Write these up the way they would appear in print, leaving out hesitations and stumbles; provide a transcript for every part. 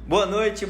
Boa noite,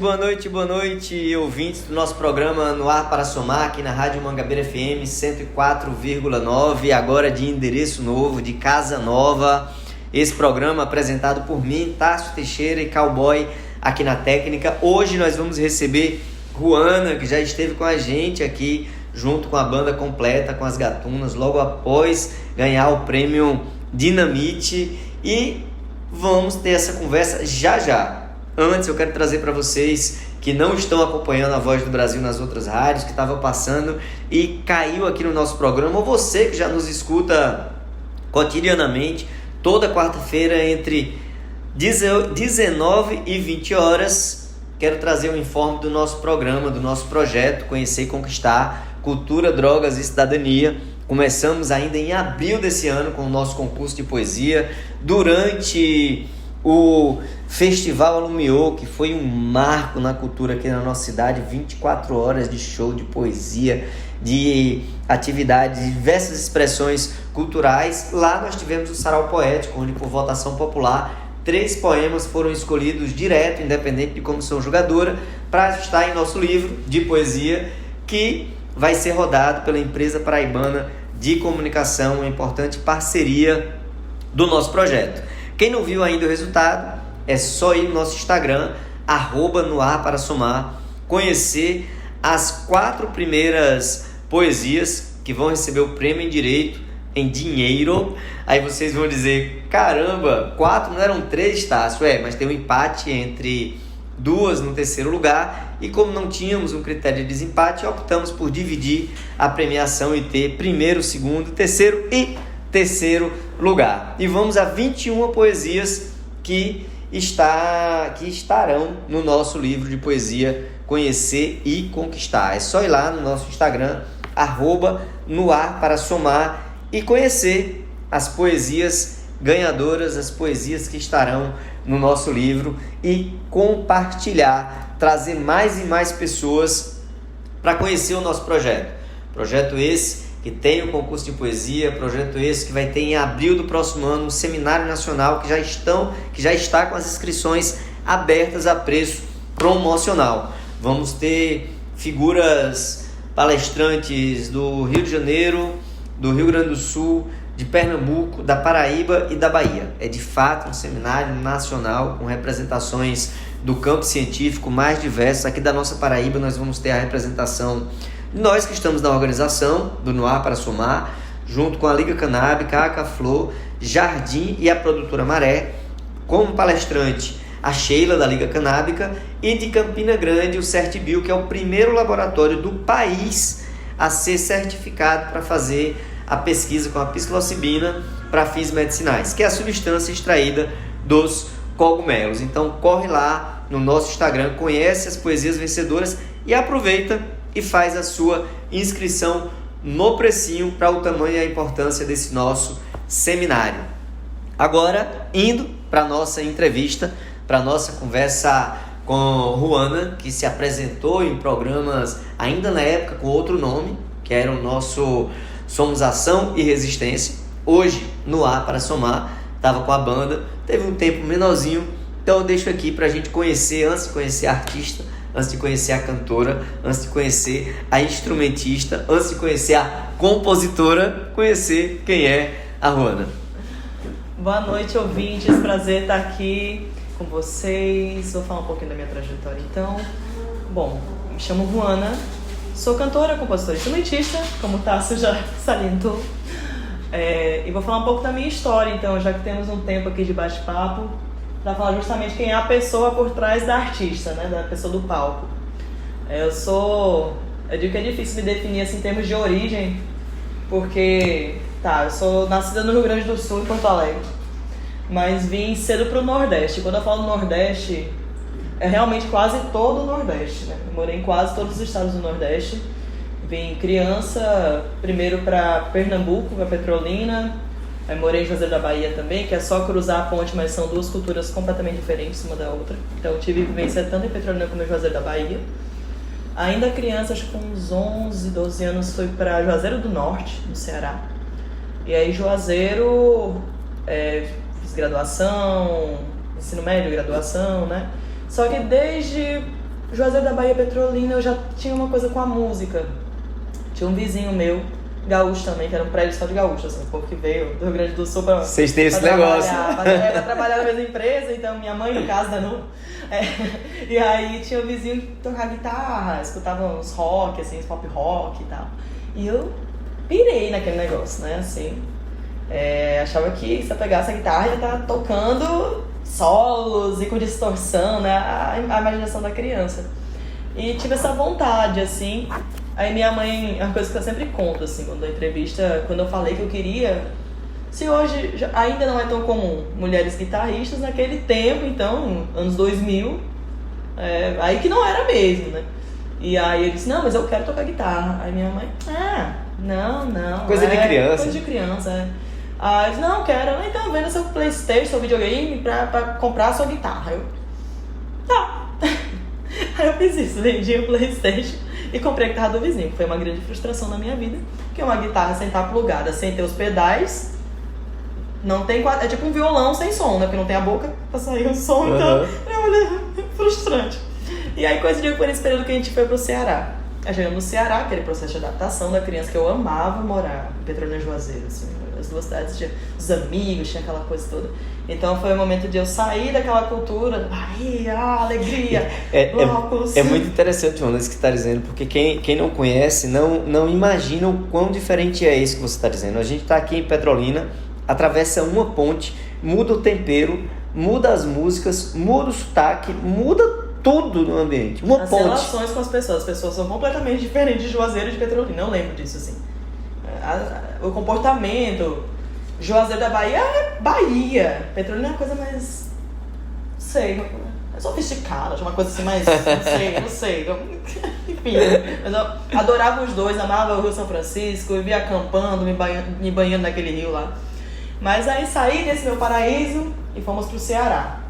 ouvintes do nosso programa No Ar para Somar, aqui na Rádio Mangabeira FM 104,9, agora de endereço novo, de casa nova. Esse programa apresentado por mim, Tássio Teixeira e Cowboy aqui na técnica. Hoje nós vamos receber Ruana, que já esteve com a gente aqui, junto com a banda completa, com as Gatunas, logo após ganhar o prêmio Dinamite. E vamos ter essa conversa já. Antes eu quero trazer para vocês que não estão acompanhando a Voz do Brasil nas outras rádios, que estava passando e caiu aqui no nosso programa, ou você que já nos escuta cotidianamente, toda quarta-feira entre 19 e 20 horas, quero trazer um informe do nosso programa, do nosso projeto Conhecer e Conquistar, Cultura, Drogas e Cidadania. Começamos ainda em abril desse ano com o nosso concurso de poesia, durante o Festival Alumiô, que foi um marco na cultura aqui na nossa cidade, 24 horas de show de poesia, de atividades, diversas expressões culturais. Lá nós tivemos o Sarau Poético, onde por votação popular 3 poemas foram escolhidos direto, independente de comissão julgadora, para estar em nosso livro de poesia, que vai ser rodado pela empresa paraibana de comunicação, uma importante parceria do nosso projeto. Quem não viu ainda o resultado, é só ir no nosso Instagram, @noarparasomar, conhecer as 4 primeiras poesias que vão receber o prêmio em dinheiro. Aí vocês vão dizer, caramba, 4 não eram 3, Tássio? Mas tem um empate entre 2 no terceiro lugar, e como não tínhamos um critério de desempate, optamos por dividir a premiação e ter primeiro, segundo, terceiro lugar. E vamos a 21 poesias que estarão no nosso livro de poesia Conhecer e Conquistar. É só ir lá no nosso Instagram, @noarparasomar, e conhecer as poesias ganhadoras, as poesias que estarão no nosso livro, e compartilhar, trazer mais e mais pessoas para conhecer o nosso projeto. Projeto esse que tem o concurso de poesia, projeto esse que vai ter em abril do próximo ano um seminário nacional que já está com as inscrições abertas a preço promocional. Vamos ter figuras palestrantes do Rio de Janeiro, do Rio Grande do Sul, de Pernambuco, da Paraíba e da Bahia. É de fato um seminário nacional com representações do campo científico mais diversos. Aqui da nossa Paraíba nós vamos ter a representação de nós que estamos na organização do No Ar para Somar, junto com a Liga Canábica, a Acaflor, Jardim e a produtora Maré. Como palestrante, a Sheila da Liga Canábica, e de Campina Grande o CertBio, que é o primeiro laboratório do país a ser certificado para fazer a pesquisa com a psilocibina para fins medicinais, que é a substância extraída dos cogumelos. Então corre lá no nosso Instagram, conhece as poesias vencedoras e aproveita e faz a sua inscrição no precinho, para o tamanho e a importância desse nosso seminário. Agora, indo para a nossa entrevista, para a nossa conversa com Ruana, que se apresentou em programas ainda na época com outro nome, que era o nosso Somos Ação e Resistência. Hoje, No Ar para Somar, estava com a banda, teve um tempo menorzinho, então eu deixo aqui para a gente conhecer, antes de conhecer a artista, antes de conhecer a cantora, antes de conhecer a instrumentista, antes de conhecer a compositora, conhecer quem é a Ruana. Boa noite, ouvintes, prazer estar aqui com vocês. Vou falar um pouquinho da minha trajetória então. Bom, me chamo Ruana, sou cantora, compositora e instrumentista, como o Tássio já salientou. E vou falar um pouco da minha história, então, já que temos um tempo aqui de bate-papo, para falar justamente quem é a pessoa por trás da artista, né, da pessoa do palco. Eu digo que é difícil me definir assim, em termos de origem, porque eu sou nascida no Rio Grande do Sul, em Porto Alegre, mas vim cedo para o Nordeste. Quando eu falo Nordeste, é realmente quase todo o Nordeste, né? Eu morei em quase todos os estados do Nordeste. Vim criança primeiro para Pernambuco, para Petrolina. Aí morei em Juazeiro da Bahia também, que é só cruzar a ponte, mas são 2 culturas completamente diferentes uma da outra. Então eu tive vivência tanto em Petrolina como em Juazeiro da Bahia. Ainda criança, acho que com uns 11, 12 anos, fui para Juazeiro do Norte, no Ceará. E aí Juazeiro, fiz graduação, ensino médio, graduação, né? Só que desde Juazeiro da Bahia, Petrolina, eu já tinha uma coisa com a música. Tinha um vizinho meu, gaúcho também, que era um prédio só de gaúcho, assim, o povo que veio do Rio Grande do Sul pra Vocês têm esse negócio. pra trabalhar na mesma empresa, então minha mãe, no caso, e aí tinha um vizinho que tocava guitarra, escutava uns rock, assim, uns pop rock e tal. E eu pirei naquele negócio, né, assim. Achava que se eu pegasse a guitarra ia estar tocando solos e com distorção, né, a imaginação da criança. E tive essa vontade, assim. Aí minha mãe, é uma coisa que eu sempre conto, assim, quando eu entrevista, quando eu falei que eu queria... Se hoje ainda não é tão comum mulheres guitarristas, naquele tempo, então, anos 2000, aí que não era mesmo, né? E aí eu disse, não, mas eu quero tocar guitarra. Aí minha mãe, não. Coisa de criança. Coisa de criança, Aí eu disse, não, quero. Então, venda seu PlayStation, seu videogame pra comprar a sua guitarra. Eu, tá. Aí eu fiz isso, vendi o PlayStation e comprei a guitarra do vizinho, que foi uma grande frustração na minha vida, que é uma guitarra sem estar plugada, sem ter os pedais, não tem é tipo um violão sem som, né? Porque não tem a boca pra sair o som, então é frustrante. E aí coincidiu por esse período que a gente foi pro Ceará. Aí chegamos no Ceará, aquele processo de adaptação da criança, que eu amava morar em Petrolina e Juazeiro, assim, as duas cidades, tinha os amigos, tinha aquela coisa toda. Então foi o momento de eu sair daquela cultura, Bahia, alegria, blocos. É muito interessante, Joana, isso que você está dizendo, porque quem não conhece não imagina o quão diferente é isso que você está dizendo. A gente está aqui em Petrolina, atravessa uma ponte, muda o tempero, muda as músicas, muda o sotaque, muda tudo no ambiente. As relações com as pessoas são completamente diferentes de Juazeiro e de Petrolina, eu lembro disso, assim. O comportamento, Juazeiro da Bahia é Bahia, Petrolina é uma coisa mais, não sei, mais sofisticada, uma coisa assim mais, não sei, enfim, mas eu adorava os dois, amava o Rio São Francisco, vivia acampando, me banhando naquele rio lá. Mas aí saí desse meu paraíso e fomos pro Ceará.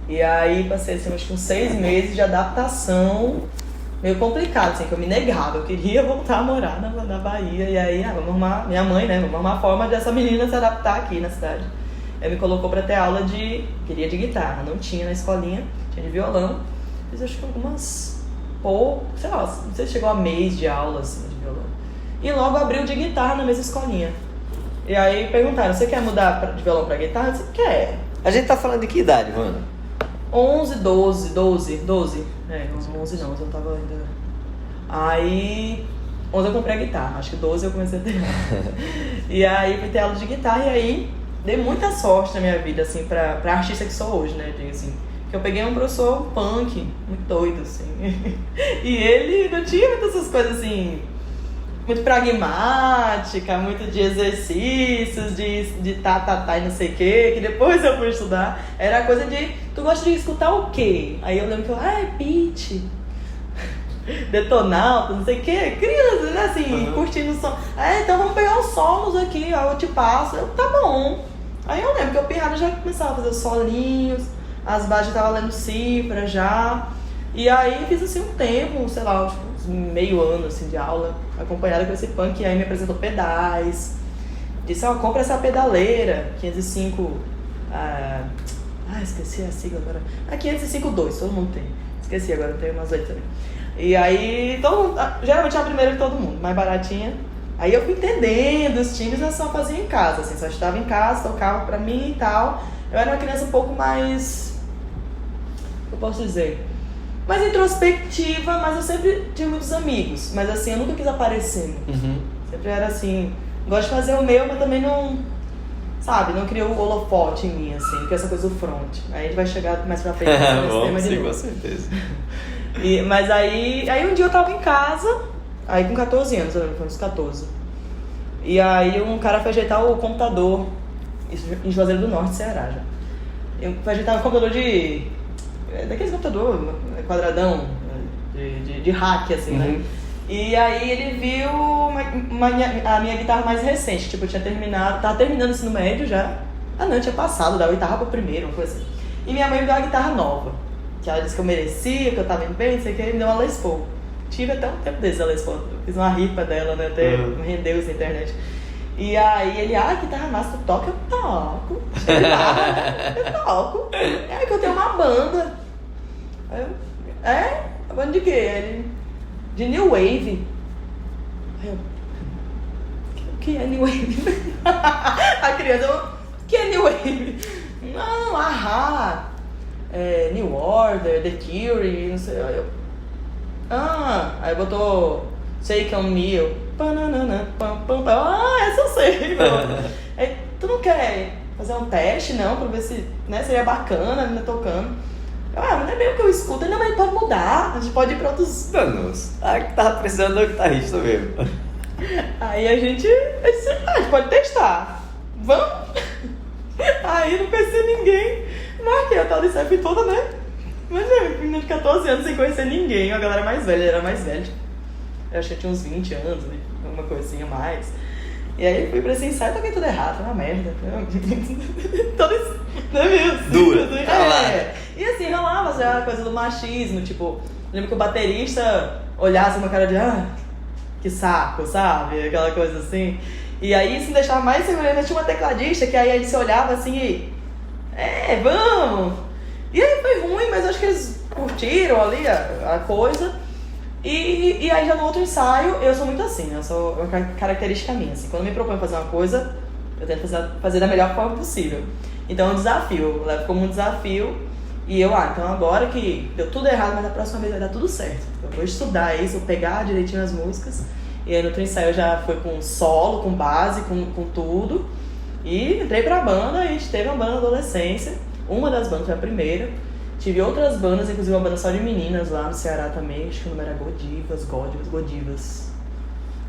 E aí passei assim, acho que uns 6 meses de adaptação, meio complicado, assim, que eu me negava, eu queria voltar a morar na Bahia. E aí, vamos arrumar, minha mãe, né, vamos arrumar uma forma dessa menina se adaptar aqui na cidade. Aí me colocou pra ter aula queria de guitarra, não tinha na escolinha, tinha de violão. Fiz acho que algumas, sei lá, não sei se chegou a mês de aula, assim, de violão. E logo abriu de guitarra na mesma escolinha. E aí perguntaram, você quer mudar de violão pra guitarra? Eu disse, quer. A gente tá falando de que idade, mano? 11, 12. 11 não, eu tava ainda... Aí, 11 eu comprei a guitarra, acho que 12 eu comecei a ter aula. E aí fui ter aula de guitarra e aí dei muita sorte na minha vida, assim, pra artista que sou hoje, né, digo assim. Que eu peguei um professor punk, muito doido, assim. E ele não tinha muitas essas coisas, assim, muito pragmática, muito de exercícios, de tá e não sei o quê, que depois eu fui estudar. Era a coisa de, tu gosta de escutar o quê? Aí eu lembro que é beat, Detonauta, não sei o quê, crianças, né, assim, curtindo o som. Então vamos pegar os solos aqui, ó, eu te passo. Eu, tá bom. Aí eu lembro que eu pirrada já começava a fazer os solinhos, as bases já tava lendo cifra já. E aí fiz assim um tempo, sei lá, tipo, meio ano assim, de aula, acompanhada com esse punk, e aí me apresentou pedais. Disse, compra essa pedaleira, 505... esqueci a sigla agora. 505.2, todo mundo tem. Esqueci agora, tem umas 8 também. E aí, geralmente é a primeira de todo mundo, mais baratinha. Aí eu fui entendendo os timbres, eu só fazia em casa, assim, só estava em casa, tocava pra mim e tal. Eu era uma criança um pouco mais... o que eu posso dizer? Mais introspectiva, mas eu sempre tive muitos amigos. Mas assim, eu nunca quis aparecer. Sempre era assim, gosto de fazer o meu, mas também não, sabe, não criou o holofote em mim, assim, que é essa coisa do front. Aí a gente vai chegar mais pra frente nesse tema de novo. Com certeza. Mas aí um dia eu tava em casa, aí com 14 anos, eu lembro, foi uns 14. E aí um cara foi ajeitar o computador, em Juazeiro do Norte, Ceará já. Eu fui ajeitar o computador daqueles computador quadradão, de hack, assim, né? E aí ele viu a minha guitarra mais recente, tipo, eu tinha terminado, tava terminando o ensino médio já. Não, eu tinha passado da oitava pro primeiro, uma coisa assim. E minha mãe me deu uma guitarra nova, que ela disse que eu merecia, que eu tava indo bem, não sei o que, e me deu uma Les Paul. Tive até um tempo desse a Les Paul, fiz uma rifa dela, né, até me rendeu isso na internet. E aí ele, guitarra massa, tu toca? Eu toco. Eu toco. É que eu tenho uma banda. Aí eu, a banda de quê? Ele, de New Wave. Aí eu, o que é New Wave? A criança, o que é New Wave? Não, Ahá, New Order, The Cure, não sei. Aí eu, aí botou Take On Me, eu, essa eu sei, mano. Aí, tu não quer fazer um teste, não, pra ver se, né, seria bacana a menina tocando? Mas não é mesmo que eu escuto, não, mas pode mudar, a gente pode ir pra outros... Danos. Que tava precisando do guitarrista mesmo. Aí a gente pode testar, vamos? Aí não conhecia ninguém, marquei a tal de CEP toda, né? Mas menina de 14 anos sem conhecer ninguém, a galera mais velha, era mais velha. Eu acho que eu tinha uns 20 anos, né? Alguma coisinha a mais. E aí fui pra esse ensaio e toquei tudo errado, foi uma merda. Todo isso, não é mesmo? Dura. E assim, rolava já a coisa do machismo, tipo, lembro que o baterista olhasse uma cara de, que saco, sabe? Aquela coisa assim. E aí isso me deixava mais segura, tinha uma tecladista que aí a gente se olhava assim e, vamos! E aí foi ruim, mas acho que eles curtiram ali a coisa. E aí já no outro ensaio, eu sou muito assim, né? Eu sou uma característica minha, assim. Quando eu me proponho fazer uma coisa, eu tento fazer da melhor forma possível. Então é um desafio, eu levo como um desafio. E eu, então agora que deu tudo errado, mas da próxima vez vai dar tudo certo. Eu vou estudar isso, vou pegar direitinho as músicas. E aí no outro ensaio já foi com solo, com base, com tudo. E entrei pra banda, a gente teve uma banda na adolescência. Uma das bandas foi a primeira. Tive outras bandas, inclusive uma banda só de meninas lá no Ceará também, acho que o nome era Godivas.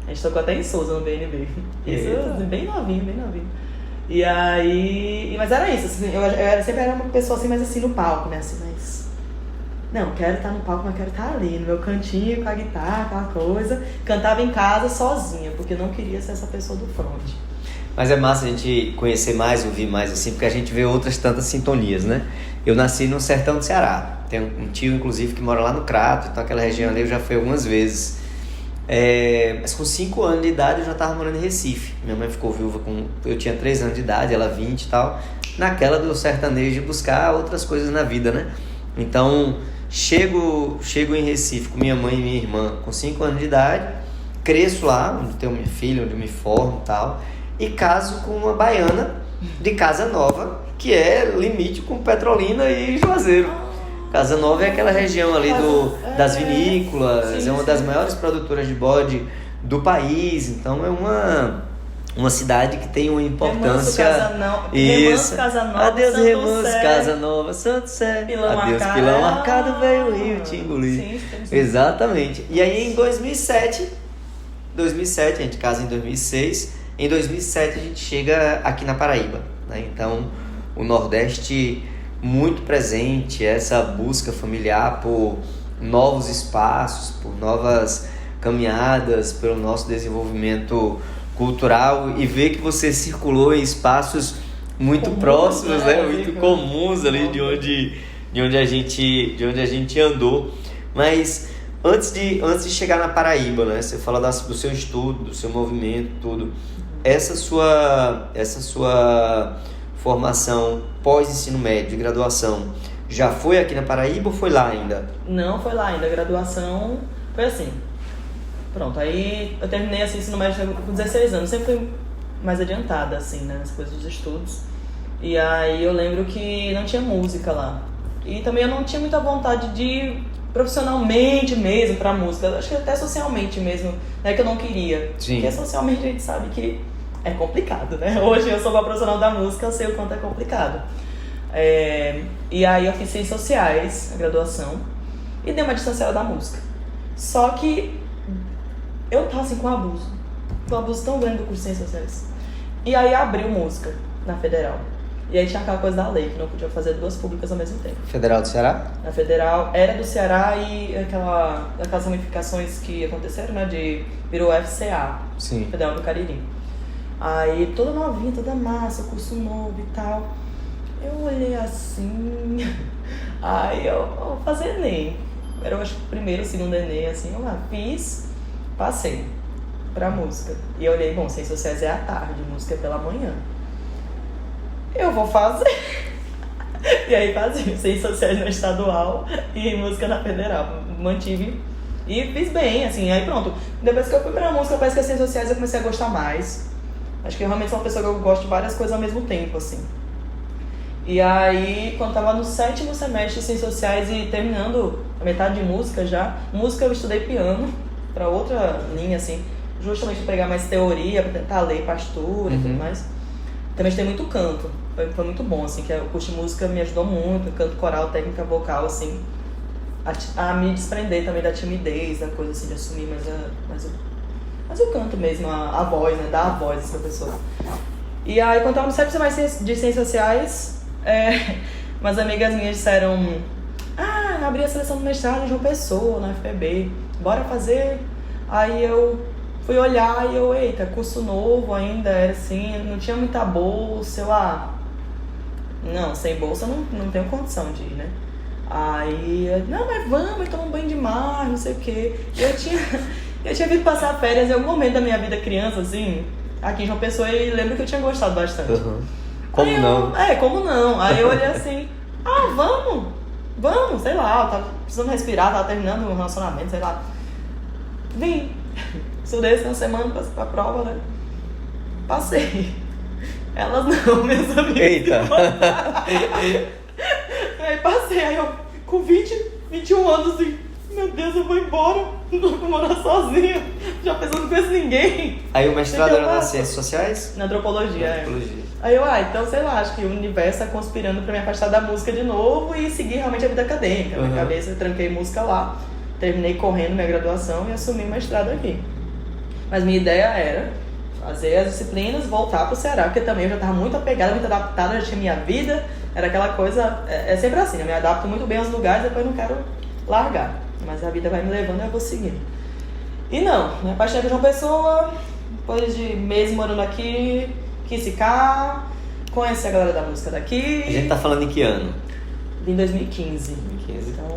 A gente tocou até em Souza no BNB. Isso, bem novinho. E aí... Mas era isso, assim, eu sempre era uma pessoa assim, mas assim, no palco, né? Assim, mas... Não, quero estar no palco, mas quero estar ali, no meu cantinho, com a guitarra, aquela coisa. Cantava em casa sozinha, porque eu não queria ser essa pessoa do front. Mas é massa a gente conhecer mais, ouvir mais assim, porque a gente vê outras tantas sintonias, né? Eu nasci no sertão do Ceará. Tenho um tio, inclusive, que mora lá no Crato, então aquela região ali eu já fui algumas vezes. Mas com 5 anos de idade eu já estava morando em Recife. Minha mãe ficou viúva eu tinha 3 anos de idade, ela 20 e tal. Naquela do sertanejo de buscar outras coisas na vida, né? Então, chego em Recife com minha mãe e minha irmã com 5 anos de idade. Cresço lá, onde tenho minha filha, onde eu me formo e tal. E caso com uma baiana de Casa Nova, que é limite com Petrolina e Juazeiro. Casa Nova é aquela região ali das vinícolas, sim, é uma das maiores produtoras de bode do país, então é uma cidade que tem uma importância. Remanso Casa Nova, adeus Santo Remanso Sé, Casa Nova, Santo Sé, Pilão adeus Arcado. Pilão Arcado, veio o Rio te engolir. Sim. Exatamente. E aí em 2007 a gente casa em 2006. Em 2007 a gente chega aqui na Paraíba, né? Então o Nordeste muito presente, essa busca familiar por novos espaços, por novas caminhadas, pelo nosso desenvolvimento cultural, e ver que você circulou em espaços muito próximos, né? Muito comuns ali de onde a gente andou. Mas antes de chegar na Paraíba, né? Você fala do seu estudo, do seu movimento, tudo. Essa sua formação pós-ensino médio, de graduação, já foi aqui na Paraíba ou foi lá ainda? Não, foi lá ainda. A graduação foi assim. Pronto, aí eu terminei assim, ensino médio com 16 anos. Sempre fui mais adiantada, assim, né, nas coisas dos estudos. E aí eu lembro que não tinha música lá. E também eu não tinha muita vontade de ir profissionalmente mesmo pra música. Acho que até socialmente mesmo, né, que eu não queria. Sim. Porque socialmente a gente sabe que é complicado, né? Hoje eu sou uma profissional da música, eu sei o quanto é complicado. E aí eu fiz Ciências Sociais, a graduação, e dei uma distanciada da música. Só que eu tava assim com um abuso tão grande do curso de Ciências Sociais. E aí abriu música na Federal. E aí tinha aquela coisa da lei, que não podia fazer 2 públicas ao mesmo tempo. Federal do Ceará? Na Federal era do Ceará e aquelas ramificações que aconteceram, né? Virou FCA, Sim. Federal do Cariri. Aí toda novinha, toda massa, curso novo e tal. Eu olhei assim, aí eu vou fazer Enem. Era, eu acho que o primeiro, segundo Enem, assim, eu lá fiz, passei pra música. E eu olhei, bom, Ciências Sociais é à tarde, música é pela manhã. Eu vou fazer. E aí fazia ciências sociais na estadual e música na federal. Mantive e fiz bem, assim, aí pronto. Depois que eu fui pra música, parece que as ciências sociais eu comecei a gostar mais. Acho que eu realmente sou uma pessoa que eu gosto de várias coisas ao mesmo tempo, assim. E aí, quando tava no 7º semestre de ciências sociais e terminando a metade de música já, música eu estudei piano, pra outra linha, assim, justamente pra pegar mais teoria, pra tentar ler partitura e tudo mais. Também estudei muito canto, foi muito bom, assim, que o curso de música me ajudou muito, canto coral, técnica vocal, assim, a me desprender também da timidez, da coisa assim, de assumir mais o canto mesmo, a voz, né, dar a voz às pessoas. E aí, quando eu tava no 7º semestre de ciências sociais, umas amigas minhas disseram: abri a seleção do mestrado em João Pessoa, na UFPB, bora fazer? Aí eu fui olhar e eita, curso novo ainda, era assim, não tinha muita bolsa, não, sem bolsa não tenho condição de ir, né? Aí, não, mas vamos, tomar um banho de mar, não sei o quê. Eu tinha vindo passar férias em algum momento da minha vida criança, assim, aqui em João Pessoa, e lembro que eu tinha gostado bastante. Como aí não? Como não? Aí eu olhei assim, vamos, sei lá, eu tava precisando respirar, tava terminando um relacionamento, sei lá. Vim, estudei essa semana pra prova, né? Passei. Elas não, minhas amigas. Eita! Aí passei, aí eu com 21 anos assim, meu Deus, eu vou embora, vou morar sozinha, já pensando não conheço ninguém. Aí o mestrado era nas ciências sociais? Na antropologia, Aí eu, então sei lá, acho que o universo tá conspirando pra me afastar da música de novo e seguir realmente a vida acadêmica. Na minha cabeça eu tranquei música lá, terminei correndo minha graduação e assumi o mestrado aqui. Mas minha ideia era fazer as disciplinas, voltar pro Ceará, porque também eu já tava muito apegada, muito adaptada, já tinha minha vida, era aquela coisa, é sempre assim, eu me adapto muito bem aos lugares, depois não quero largar, mas a vida vai me levando e eu vou seguindo. E não, me apaixonei por João Pessoa, depois de meses morando aqui, quis ficar, conheci a galera da música daqui. A gente tá falando em que ano? Em 2015. 2015. Então,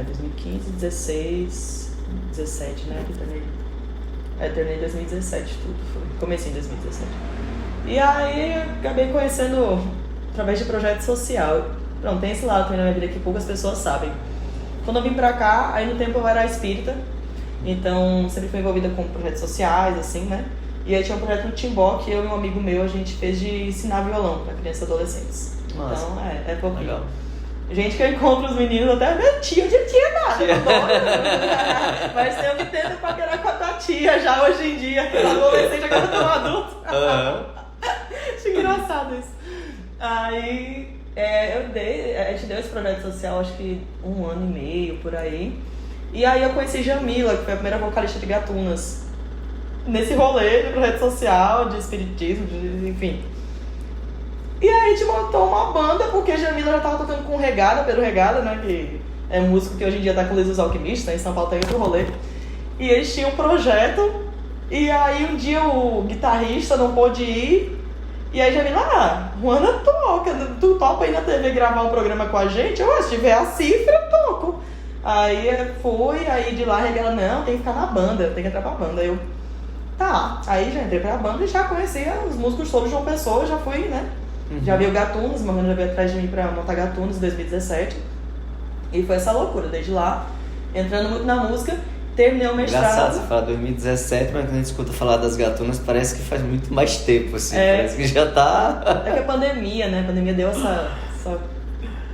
2015, 16, 17, né, que terminei em 2017, tudo foi. Comecei em 2017. E aí, acabei conhecendo através de projeto social. Pronto, tem esse lado também na minha vida que poucas pessoas sabem. Quando eu vim pra cá, aí no tempo eu era espírita, então sempre fui envolvida com projetos sociais, assim, né? E aí tinha um projeto no Timbó que eu e um amigo meu, a gente fez de ensinar violão pra crianças e adolescentes. Nossa. Então, é pouquinho. Legal. Gente que eu encontro os meninos, até minha tia, eu já tinha nada, eu adoro. Mas eu me tento paquerar com a tua tia já hoje em dia, adolescente, agora eu tô adulto. Acho engraçado isso. Aí, a gente deu esse projeto social, acho que 1 ano e meio, por aí. E aí eu conheci Jamila, que foi a primeira vocalista de Gatunas. Nesse rolê de projeto social, de espiritismo, enfim. E aí a gente montou uma banda, porque Jamila já tava tocando com Pedro Regada, né, que é músico que hoje em dia tá com Lisos Alquimistas, em São Paulo tem outro rolê. E eles tinham um projeto, e aí um dia o guitarrista não pôde ir, e aí Jamila, Juana toca, tu topa aí na TV gravar um programa com a gente? Se tiver a cifra, eu toco. Aí eu fui, aí de lá a Regala, não, tem que ficar na banda, tem que entrar pra banda. Aí eu, tá, aí já entrei pra banda e já conhecia os músicos todos de João Pessoa, já fui, né? Já veio Gatunas, meu irmão já veio atrás de mim pra montar Gatunas em 2017. E foi essa loucura, desde lá, entrando muito na música, terminei o mestrado. Engraçado você falar 2017, mas quando a gente escuta falar das Gatunas, parece que faz muito mais tempo, assim, parece que já tá... É que a pandemia, né? A pandemia deu essa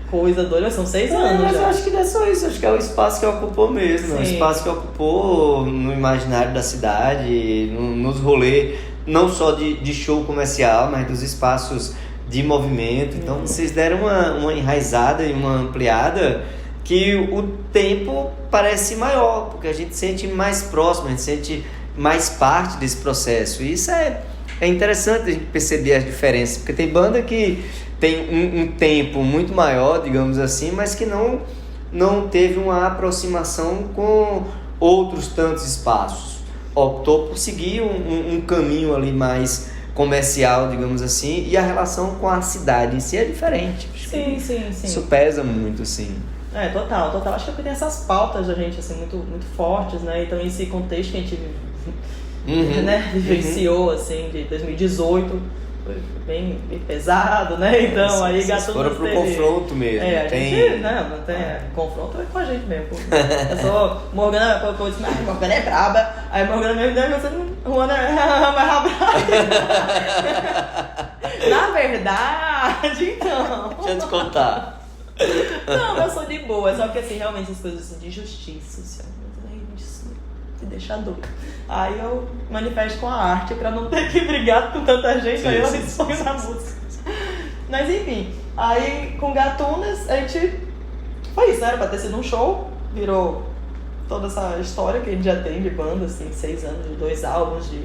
coisa doida, são 6 anos mas já. eu acho que não é só isso, acho que é o espaço que ocupou mesmo, o espaço que ocupou no imaginário da cidade, nos rolês, não só de show comercial, mas dos espaços de movimento. Então vocês deram uma enraizada e uma ampliada que o tempo parece maior, porque a gente sente mais próximo, a gente sente mais parte desse processo. E isso é interessante a gente perceber as diferenças, porque tem banda que tem um tempo muito maior, digamos assim, mas que não teve uma aproximação com outros tantos espaços. Optou por seguir um caminho ali mais comercial, digamos assim, e a relação com a cidade em si é diferente. Sim. Isso pesa muito, assim. Total. Acho que tem essas pautas da gente, assim, muito, muito fortes, né? Então, esse contexto que a gente vivenciou, assim, de 2018 bem pesado, né? Então, aí Gatunas foram pro confronto mesmo. A gente, não tem confronto é com a gente mesmo. Eu sou Morgana, eu disse, mas Morgana é braba. Aí Morgana mesmo, você não, Juana é mais braba. Na verdade, então... Deixa eu te contar. Não, eu sou de boa, só que assim, realmente as coisas assim, de justiça, assim, isso me deixa doido. Aí eu manifesto com a arte pra não ter que brigar com tanta gente, aí eu respondo na música. Mas enfim, aí com Gatunas a gente foi isso, né? Era pra ter sido um show, virou toda essa história que a gente já tem de banda, assim, 6 anos, de 2 álbuns, de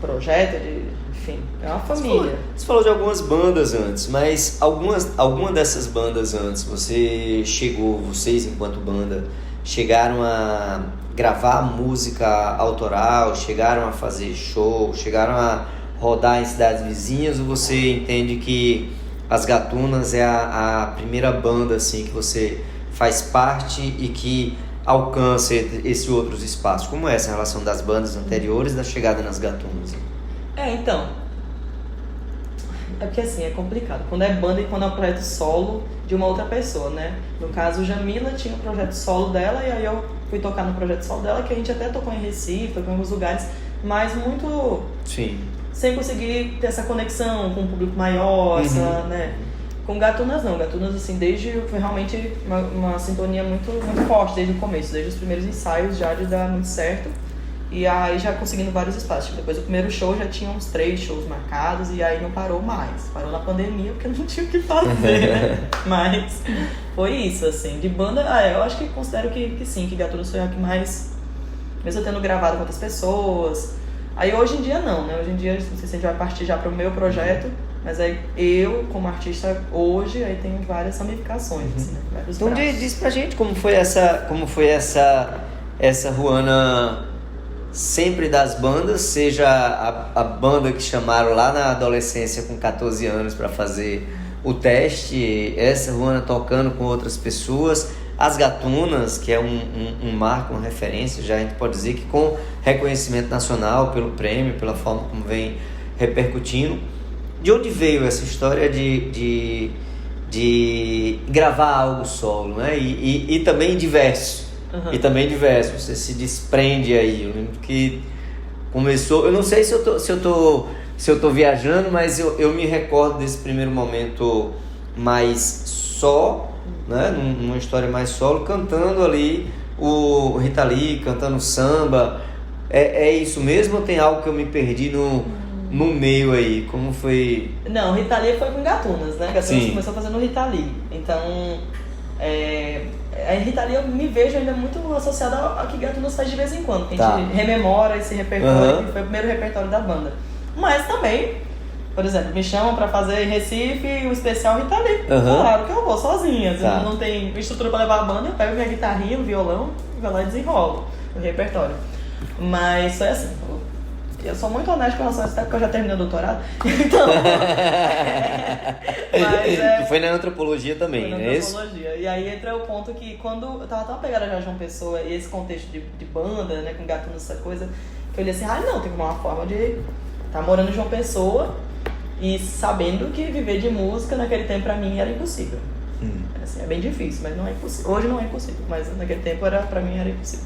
projeto, enfim, é uma família. Você falou de algumas bandas antes, mas alguma dessas bandas antes, vocês enquanto banda, chegaram a gravar música autoral, chegaram a fazer show, chegaram a rodar em cidades vizinhas, ou você entende que as Gatunas é a primeira banda assim, que você faz parte e que alcança esses outros espaços? Como é essa relação das bandas anteriores da chegada nas Gatunas? Então, é porque assim, é complicado. Quando é banda e quando é um projeto solo de uma outra pessoa, né? No caso, Jamila tinha um projeto solo dela e aí eu fui tocar no projeto solo dela, que a gente até tocou em Recife, tocou em alguns lugares, mas muito... Sim. Sem conseguir ter essa conexão com um público maior, né? Com Gatunas não, Gatunas assim, foi realmente uma sintonia muito, muito forte desde o começo, desde os primeiros ensaios já de dar muito certo. E aí já conseguindo vários espaços. Tipo, depois do primeiro show já tinha uns 3 shows marcados e aí não parou mais. Parou na pandemia porque não tinha o que fazer, né? Mas foi isso, assim. De banda, eu acho que considero que sim, que Gatunas foi a que mais... Mesmo tendo gravado com outras pessoas. Aí hoje em dia não, né? Hoje em dia, não sei se a gente vai partir já pro meu projeto, mas aí eu, como artista, hoje, aí tenho várias ramificações, assim, né? Vários então braços. diz pra gente como foi essa Juana... sempre das bandas, seja a banda que chamaram lá na adolescência com 14 anos para fazer o teste, essa Juana tocando com outras pessoas, as Gatunas, que é um marco, uma referência, já a gente pode dizer que com reconhecimento nacional pelo prêmio, pela forma como vem repercutindo. De onde veio essa história de gravar algo solo, né? E também diverso. E também diverso, você se desprende aí. Eu lembro que começou, eu não sei se eu tô viajando, mas eu me recordo desse primeiro momento mais só, né, numa história mais solo, cantando ali o Rita Lee, cantando samba. É isso mesmo ou tem algo que eu me perdi no meio aí? Como foi? Não, Rita Lee foi com Gatunas, né? Gatunas começou fazendo Rita Lee. Então, a Rita Lee eu me vejo ainda muito associada ao que Gatunas faz de vez em quando, que a gente rememora esse repertório, que foi o primeiro repertório da banda. Mas também, por exemplo, me chamam pra fazer em Recife um especial Rita Lee. Claro que eu vou sozinha, não tem estrutura pra levar a banda, eu pego minha guitarrinha, o violão, vou lá e desenrolo o repertório. Mas foi assim, eu sou muito honesta com relação a isso, até porque eu já terminei o doutorado. Então. Que foi na antropologia também, foi na né? Antropologia. E aí entra o ponto que quando eu tava tão apegada já a João Pessoa e esse contexto de banda, né, com Gatunas, essa coisa, que eu olhei assim, não, tem uma forma de estar morando em João Pessoa e sabendo que viver de música naquele tempo pra mim era impossível. Assim, é bem difícil, mas não é impossível. Hoje não é impossível, mas naquele tempo pra mim era impossível.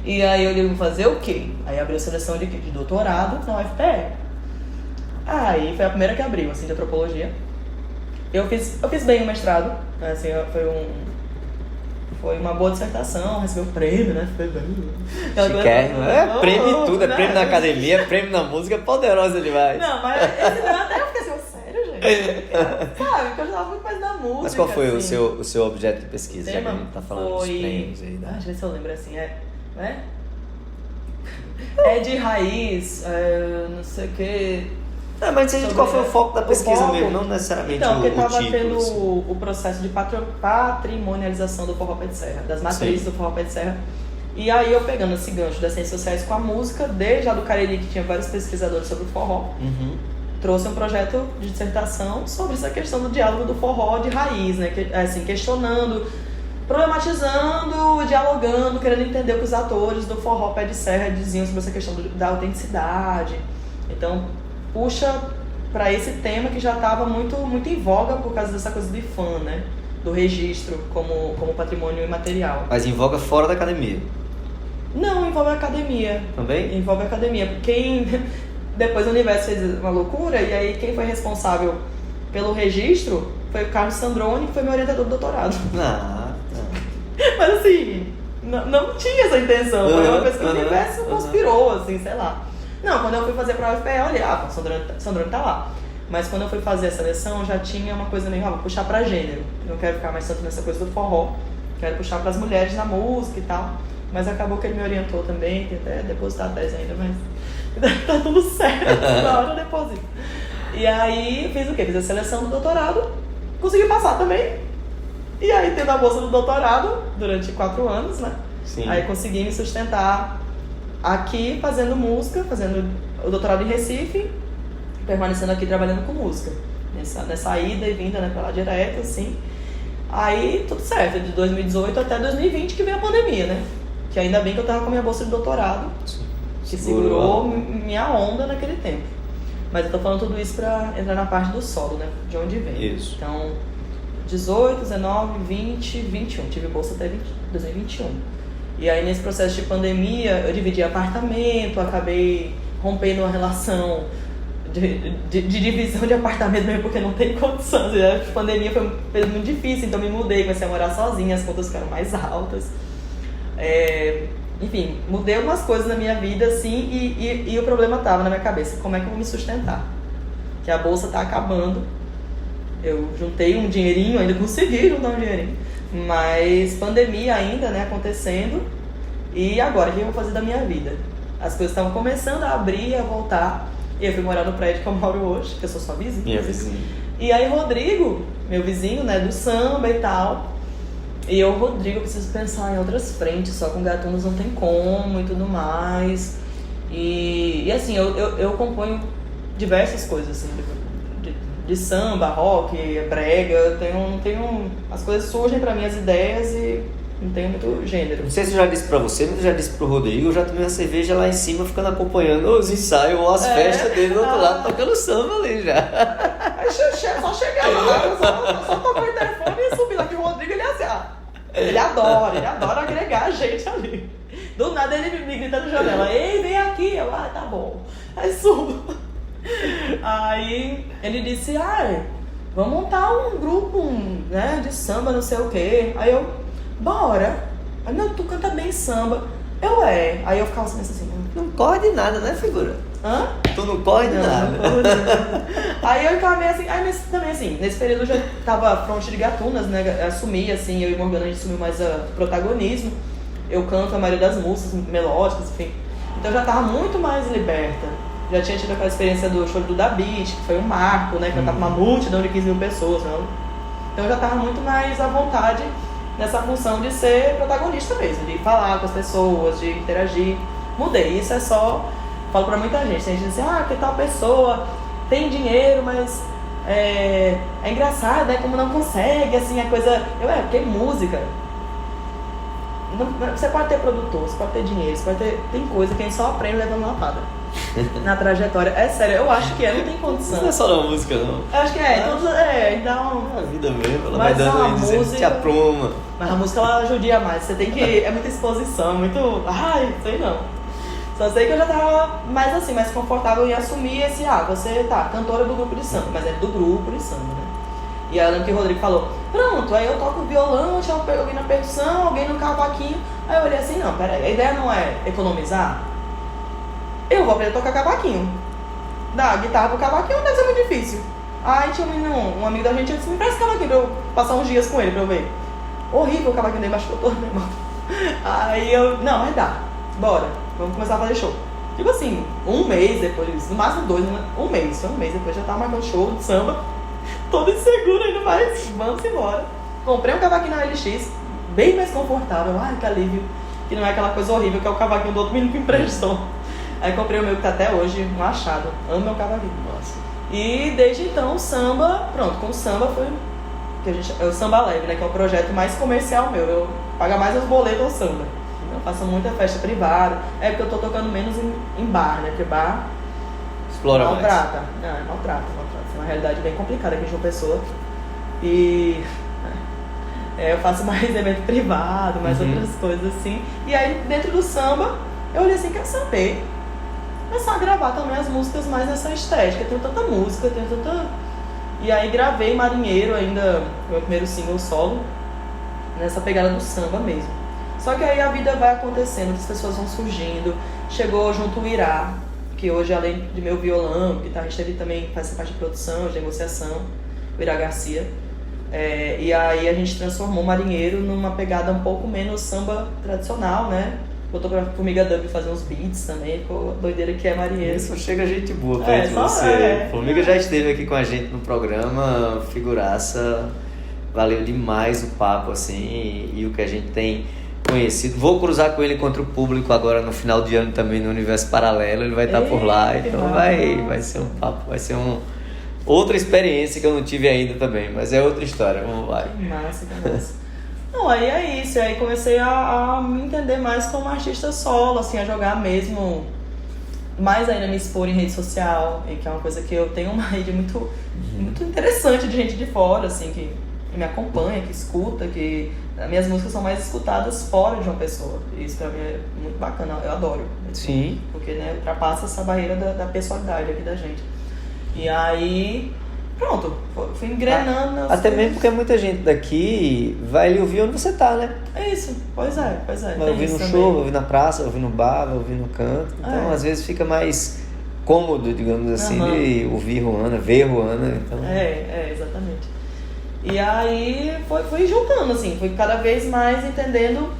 E aí eu digo, fazer o quê? Aí abriu a seleção de doutorado na UFPR. Aí foi a primeira que abriu, assim, de antropologia. Eu fiz bem o mestrado, né? Assim, foi uma boa dissertação, recebeu prêmio, né? Foi bem. Prêmio e tudo, né? Prêmio na academia, prêmio na música, poderosa demais. Não, mas esse não, até eu fiquei assim, sério, gente? Sabe, porque eu já tava muito mais da música. Mas qual foi assim. o seu objeto de pesquisa? Já que a gente tá falando dos prêmios aí. Deixa eu ver se eu lembro assim, né? É de raiz, não sei o que. Mas qual foi o foco da pesquisa mesmo? Não necessariamente então, porque o estava título. tendo assim. o processo de patrimonialização do forró pé de serra, das matrizes do forró pé de serra. E aí eu pegando esse gancho das ciências sociais com a música, desde a do Cariri, que tinha vários pesquisadores sobre o forró, trouxe um projeto de dissertação sobre essa questão do diálogo do forró de raiz, né? Assim, questionando, problematizando, dialogando, querendo entender o que os atores do forró pé de serra diziam sobre essa questão da autenticidade. Então, puxa para esse tema que já estava muito, muito em voga por causa dessa coisa do IFAM, né? Do registro como patrimônio imaterial. Mas em voga fora da academia? Não, envolve a academia. Também? Envolve a academia. Depois o universo fez uma loucura, e aí quem foi responsável pelo registro foi o Carlos Sandrone, que foi meu orientador do doutorado. Mas assim, não tinha essa intenção, foi uma coisa que o universo conspirou, assim, sei lá. Não, quando eu fui fazer pra UFPE, eu olhei, o Sandrone tá lá. Mas quando eu fui fazer a seleção, já tinha uma coisa meio, vou puxar pra gênero. Não quero ficar mais tanto nessa coisa do forró, quero puxar pras mulheres na música e tal. Mas acabou que ele me orientou também, tem até depositar a tese ainda, mas tá tudo certo, na hora eu deposito. E aí fiz o quê? Fiz a seleção do doutorado, consegui passar também. E aí tendo a bolsa do doutorado durante 4 anos, né? Sim. Aí consegui me sustentar aqui fazendo música, fazendo o doutorado em Recife, permanecendo aqui trabalhando com música. Nessa ida e vinda, né, pra lá direto, assim. Aí tudo certo, de 2018 até 2020 que veio a pandemia, né? Que ainda bem que eu tava com a minha bolsa de doutorado, que segurou minha onda naquele tempo. Mas eu tô falando tudo isso pra entrar na parte do solo, né? De onde vem. Isso. Então, 18, 19, 20, 21. Tive bolsa até 2021. E aí, nesse processo de pandemia, eu dividi apartamento, acabei rompendo uma relação de divisão de apartamento mesmo, porque não tem condições. A pandemia foi muito difícil, então me mudei, comecei a morar sozinha, as contas ficaram mais altas. Enfim, mudei algumas coisas na minha vida, assim, e o problema estava na minha cabeça, como é que eu vou me sustentar? Que a bolsa está acabando, eu juntei um dinheirinho, ainda consegui juntar um dinheirinho, mas pandemia ainda, né, acontecendo, e agora, o que eu vou fazer da minha vida? As coisas estavam começando a abrir, a voltar, e eu fui morar no prédio que eu moro hoje, que eu sou só vizinha. Minha vizinha. E aí Rodrigo, meu vizinho, né, do samba e tal, e eu, Rodrigo, eu preciso pensar em outras frentes, só com Gatunos não tem como e tudo mais. E assim, eu componho diversas coisas, assim, de samba, rock, brega, as coisas surgem pra mim, as ideias, e não tenho muito gênero. Não sei se eu já disse pra você, mas eu já disse pro Rodrigo, eu já tomei uma cerveja lá em cima, ficando acompanhando os ensaios ou as festas dele do outro lado, tocando samba ali já. Aí só chegar lá, só tocar o interfone e subir lá, que o Rodrigo, ele é assim, ele adora agregar a gente ali. Do nada ele me grita na janela, ei, vem aqui, eu, tá bom. Aí subo. Aí ele disse, vamos montar um grupo, né, de samba, não sei o quê. Aí eu, bora. Aí, não, tu canta bem samba. Aí eu ficava assim, não corre de nada, né, figura? Hã? Tu não corre de nada. Não. Aí eu ficava meio assim, nesse período eu já tava fronte de Gatunas, né, assumi, assim, eu e Morgana, a gente assumiu mais o protagonismo. Eu canto a maioria das músicas melódicas, enfim. Então eu já tava muito mais liberta. Já tinha tido aquela experiência do show do Da Beat, que foi um marco, né, cantar pra uma multidão de 15 mil pessoas, né? Então eu já tava muito mais à vontade nessa função de ser protagonista mesmo, de falar com as pessoas, de interagir. Mudei, isso é só... Falo pra muita gente, tem gente que diz assim, que tal pessoa tem dinheiro, mas é engraçado, né, como não consegue, assim, a coisa... porque música... Você pode ter produtor, você pode ter dinheiro, você pode ter... Tem coisa que a gente só aprende levando lapada na trajetória. É sério, eu acho que não tem condição. Isso não é só na música, não. Eu acho que então... É a vida mesmo, ela mas vai dando aí, dizendo, música... te apruma. Mas a música, ela judia mais, você tem que... É muita exposição, muito... sei não. Só sei que eu já tava mais assim, mais confortável em assumir esse, você tá, cantora do grupo de samba, mas é do grupo de samba, né? E aí eu lembro que o Rodrigo falou, pronto, aí eu toco violão, alguém na percussão, alguém no cavaquinho. Aí eu olhei assim, não, peraí, a ideia não é economizar? Eu vou aprender a tocar cavaquinho. Da guitarra pro cavaquinho não deve ser muito difícil. Aí tinha um amigo da gente, ele disse, me presta cavaquinho pra eu passar uns dias com ele, pra eu ver. Horrível o cavaquinho dele, machucou todo meu irmão. Aí eu, não, mas dá, bora, vamos começar a fazer show. Tipo assim, um mês depois, no máximo 2, um mês depois já tava marcando show de samba. Todo inseguro ainda, mas vamos embora. Comprei um cavaquinho na LX, bem mais confortável. Que alívio. Que não é aquela coisa horrível que é o cavaquinho do outro menino que emprestou. Aí comprei o meu que tá até hoje, um achado. Amo meu cavaquinho. Nossa. E desde então o samba, pronto, com o samba foi é o Samba Leve, né? Que é o projeto mais comercial meu. Eu pago mais os boletos ao samba. Então eu faço muita festa privada. É porque eu tô tocando menos em bar, né? Porque bar Explora maltrata. Não, maltrata. É uma realidade bem complicada aqui em João Pessoa. E eu faço mais evento privado, mais outras coisas assim. E aí, dentro do samba, eu olhei assim, quero saber. Começar a gravar também as músicas mais nessa estética. Eu tenho tanta música, E aí gravei Marinheiro ainda, meu primeiro single solo, nessa pegada do samba mesmo. Só que aí a vida vai acontecendo, as pessoas vão surgindo. Chegou junto o Irá, que hoje, além de meu violão, guitarrista, ele também faz essa parte de produção, de negociação, o Irá Garcia. E aí a gente transformou Marinheiro numa pegada um pouco menos samba tradicional, né? Botou pra Formiga Dub fazer uns beats também, ficou doideira que é Marinheiro. Só chega gente boa perto de você. Formiga já esteve aqui com a gente no programa, figuraça, valeu demais o papo, assim, e o que a gente tem conhecido. Vou cruzar com ele contra o público agora no final de ano também no Universo Paralelo, ele vai estar por lá, então vai ser um papo, vai ser outra experiência que eu não tive ainda também, mas é outra história, vamos lá. Que massa. Não, aí é isso, aí comecei a me entender mais como artista solo, assim, a jogar mesmo, mais ainda me expor em rede social, que é uma coisa que eu tenho uma rede muito interessante de gente de fora, assim, que me acompanha, que escuta, que as minhas músicas são mais escutadas fora de uma pessoa, e isso pra mim é muito bacana, eu adoro. Sim. Porque, né, ultrapassa essa barreira da pessoalidade aqui da gente. E aí... Pronto, fui engrenando. Até mesmo porque muita gente daqui vai lhe ouvir onde você tá, né? É isso, pois é. Vai ouvir no show, vai ouvir na praça, vai ouvir no bar, vai ouvir no canto. Então, às vezes fica mais cômodo, digamos assim, de ouvir Ruana, ver Ruana. Então... exatamente. E aí fui juntando, assim, fui cada vez mais entendendo.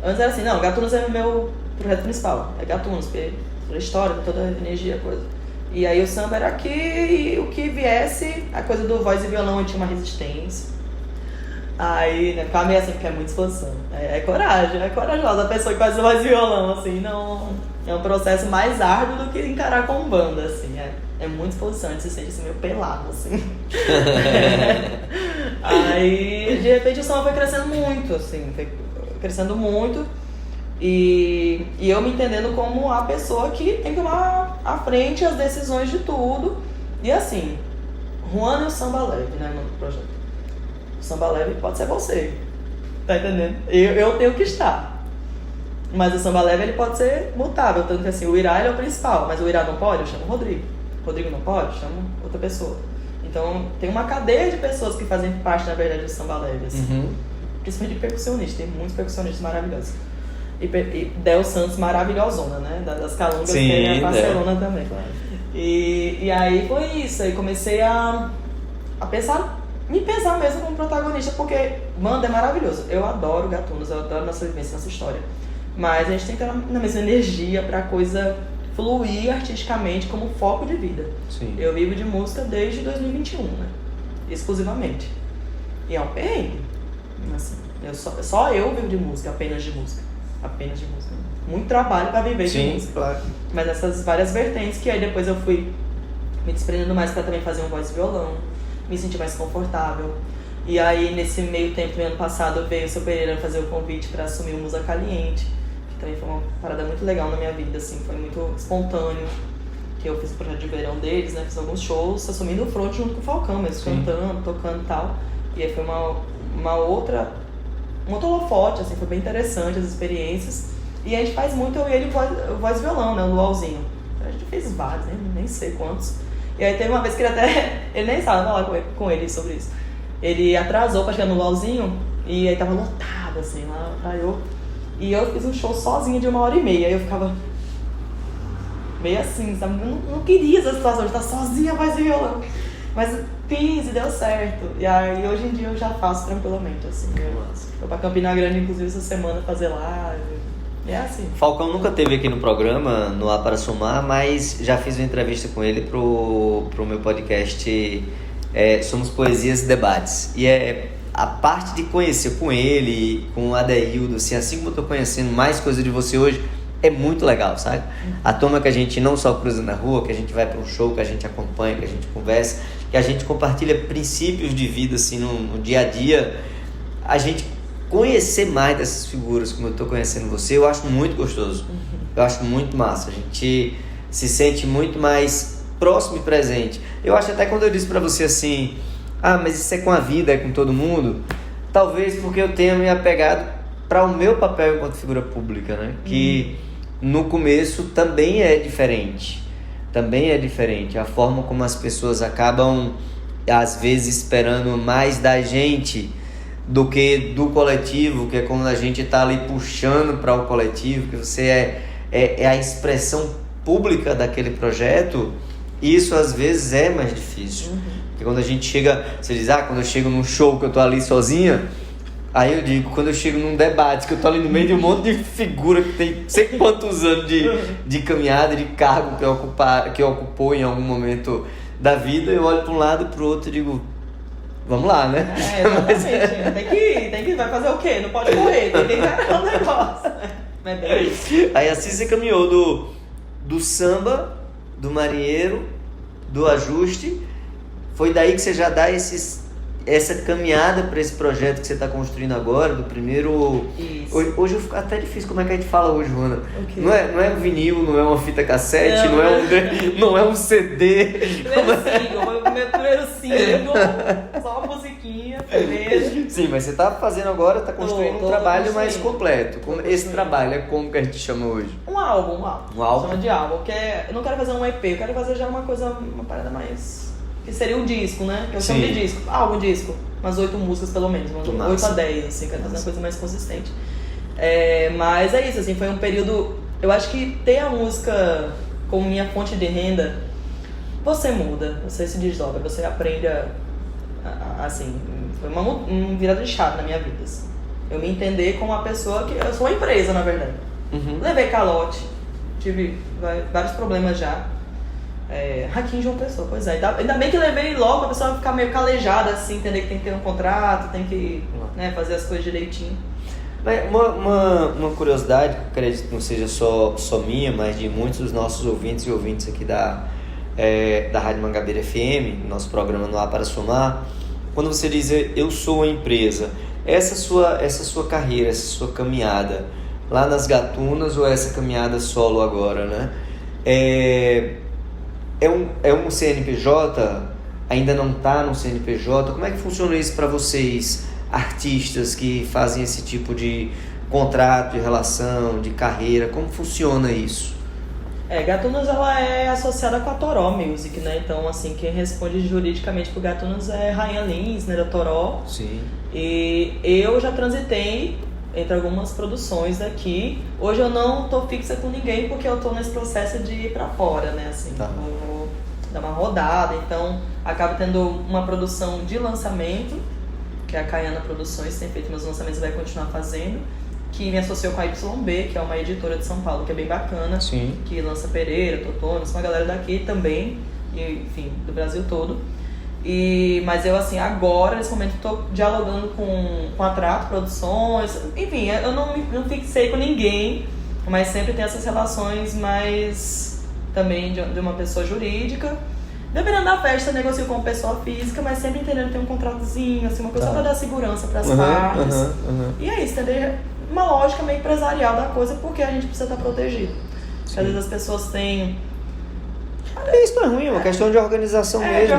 Antes era assim, não, Gatunos é o meu projeto principal. É Gatunos, porque toda a história, toda a energia, coisa. E aí o samba era aqui e o que viesse, a coisa do voz e violão eu tinha uma resistência. Aí, né, ficava meio assim, porque é muita exposição. É corajosa a pessoa que faz voz e violão, assim, não... É um processo mais árduo do que encarar com banda, assim, é muita exposição, a gente se sente assim, meio pelado, assim. Aí, de repente, o samba foi crescendo muito, assim, E eu me entendendo como a pessoa que tem que tomar à frente as decisões de tudo. E assim, Ruana e o Samba Leve, né, no projeto. O Samba Leve pode ser você, tá entendendo? Eu tenho que estar. Mas o Samba Leve ele pode ser mutável, tanto que assim, o Irá ele é o principal, mas o Irá não pode, eu chamo o Rodrigo. O Rodrigo não pode, eu chamo outra pessoa. Então tem uma cadeia de pessoas que fazem parte, na verdade, do Samba Leve, assim. Principalmente de percussionistas, tem muitos percussionistas maravilhosos. E Del Santos maravilhosona, né? Das Calungas, que é a Barcelona também. Claro. E aí foi isso, aí comecei a me pensar mesmo como protagonista, porque banda é maravilhoso. Eu adoro Gatunos, eu adoro nossa vivência, nossa história. Mas a gente tem que estar na mesma energia pra coisa fluir artisticamente como foco de vida. Sim. Eu vivo de música desde 2021, né? Exclusivamente. E é um perrengue. Assim, só eu vivo de música, apenas de música. Muito trabalho pra viver de música. Claro. Mas essas várias vertentes que aí depois eu fui me desprendendo mais pra também fazer um voz e violão, me sentir mais confortável. E aí nesse meio tempo, no ano passado, veio o seu Pereira fazer o convite pra assumir o Musa Caliente, que também foi uma parada muito legal na minha vida, assim, foi muito espontâneo. Que eu fiz o projeto de verão deles, né? Fiz alguns shows, assumindo o front junto com o Falcão, mesmo cantando, tocando e tal. E aí foi um outro holofote, assim, foi bem interessante as experiências. E a gente faz muito, eu e ele, voz e violão, né, o Luauzinho. A gente fez vários, nem sei quantos. E aí teve uma vez que ele nem sabe falar com ele sobre isso. Ele atrasou pra chegar no Luauzinho, e aí tava lotado, assim, lá pra eu. E eu fiz um show sozinha de 1h30, aí eu ficava meio assim, sabe? Eu não queria essa situação de estar sozinha, voz e violão. Mas fiz e deu certo. E aí hoje em dia eu já faço tranquilamente, assim. Eu pra Campina Grande, inclusive, essa semana fazer live. É assim. Falcão nunca esteve aqui no programa, no Ar para Somar, mas já fiz uma entrevista com ele pro meu podcast Somos Poesias e Debates. E a parte de conhecer com ele, com o Adeildo, assim como eu tô conhecendo mais coisa de você hoje, é muito legal, sabe? A turma que a gente não só cruza na rua, que a gente vai para um show, que a gente acompanha, que a gente conversa, que a gente compartilha princípios de vida assim no dia a dia, a gente conhecer mais dessas figuras, como eu estou conhecendo você, eu acho muito gostoso. Eu acho muito massa. A gente se sente muito mais próximo e presente. Eu acho até quando eu disse pra você assim, mas isso é com a vida, é com todo mundo, talvez porque eu tenha me apegado para o meu papel enquanto figura pública, né? Que no começo também é diferente. A forma como as pessoas acabam, às vezes, esperando mais da gente do que do coletivo, que é quando a gente está ali puxando para o coletivo, que você é a expressão pública daquele projeto. Isso às vezes é mais difícil. Porque quando a gente chega, você diz, quando eu chego num show que eu tô ali sozinha, aí eu digo, quando eu chego num debate, que eu tô ali no meio de um monte de figura que tem sei quantos anos de caminhada, de cargo que ocupou em algum momento da vida, eu olho para um lado e para o outro e digo, vamos lá, né? Exatamente. Tem que vai fazer o quê? Não pode correr, tem que encarar o negócio. Mas bem isso. Aí assim você caminhou do samba, do marinheiro, do ajuste. Foi daí que você já dá essa caminhada para esse projeto que você está construindo agora, do primeiro... Isso. Hoje eu fico até difícil como é que a gente fala hoje, Joana. Okay. Não é um vinil, não é uma fita cassete, não é um CD. Meu primeiro single, só uma musiquinha, primeiro. Sim, mas você está fazendo agora, está construindo um trabalho mais completo. Esse trabalho é como que a gente chama hoje? Um álbum. Chama de álbum, porque eu não quero fazer um EP, eu quero fazer já uma parada mais... que seria um disco, né? Que eu chamo de disco. Álbum disco. Umas 8 músicas pelo menos. 8 a 10, assim, quero fazer uma coisa mais consistente. Mas é isso, assim, foi um período... Eu acho que ter a música como minha fonte de renda, você muda, você se desdobra, você aprende assim, foi uma virada de chave na minha vida, assim. Eu me entender como uma pessoa que... Eu sou uma empresa, na verdade. Levei calote, tive vários problemas já. Hacking de uma pessoa, pois é. Ainda bem que levei logo a pessoa ficar meio calejada, assim, entender que tem que ter um contrato, tem que fazer as coisas direitinho. Uma curiosidade, que eu acredito que não seja só minha, mas de muitos dos nossos ouvintes e ouvintes aqui da Rádio Mangabeira FM, nosso programa No Ar para Somar, quando você diz eu sou uma empresa, essa sua carreira, essa sua caminhada lá nas Gatunas ou essa caminhada solo agora, né? É um CNPJ? Ainda não está no CNPJ? Como é que funciona isso para vocês, artistas que fazem esse tipo de contrato, de relação, de carreira? Como funciona isso? Gatunas, ela é associada com a Toró Music, né? Então, assim, quem responde juridicamente pro Gatunas é Rainha Lins, né, da Toró. Sim. E eu já transitei entre algumas produções daqui. Hoje eu não tô fixa com ninguém porque eu tô nesse processo de ir pra fora, né? Assim, vou dar uma rodada. Então, acabo tendo uma produção de lançamento, que é a Caiana Produções, tem feito meus lançamentos e vai continuar fazendo, que me associou com a YB, que é uma editora de São Paulo, que é bem bacana. Sim. Que lança Pereira, Totones, uma galera daqui também, e, enfim, do Brasil todo. Mas eu, assim, agora, nesse momento, estou dialogando com a Trato Produções, enfim, eu não fixei com ninguém, mas sempre tem essas relações mais também de uma pessoa jurídica. Dependendo da festa, eu negocio com pessoa física, mas sempre entendendo que tem um contratozinho, assim, uma coisa só para dar segurança para as partes. E é isso, entender uma lógica meio empresarial da coisa, porque a gente precisa estar protegido. Porque às vezes as pessoas têm... Isso não é ruim, é uma questão de organização mesmo.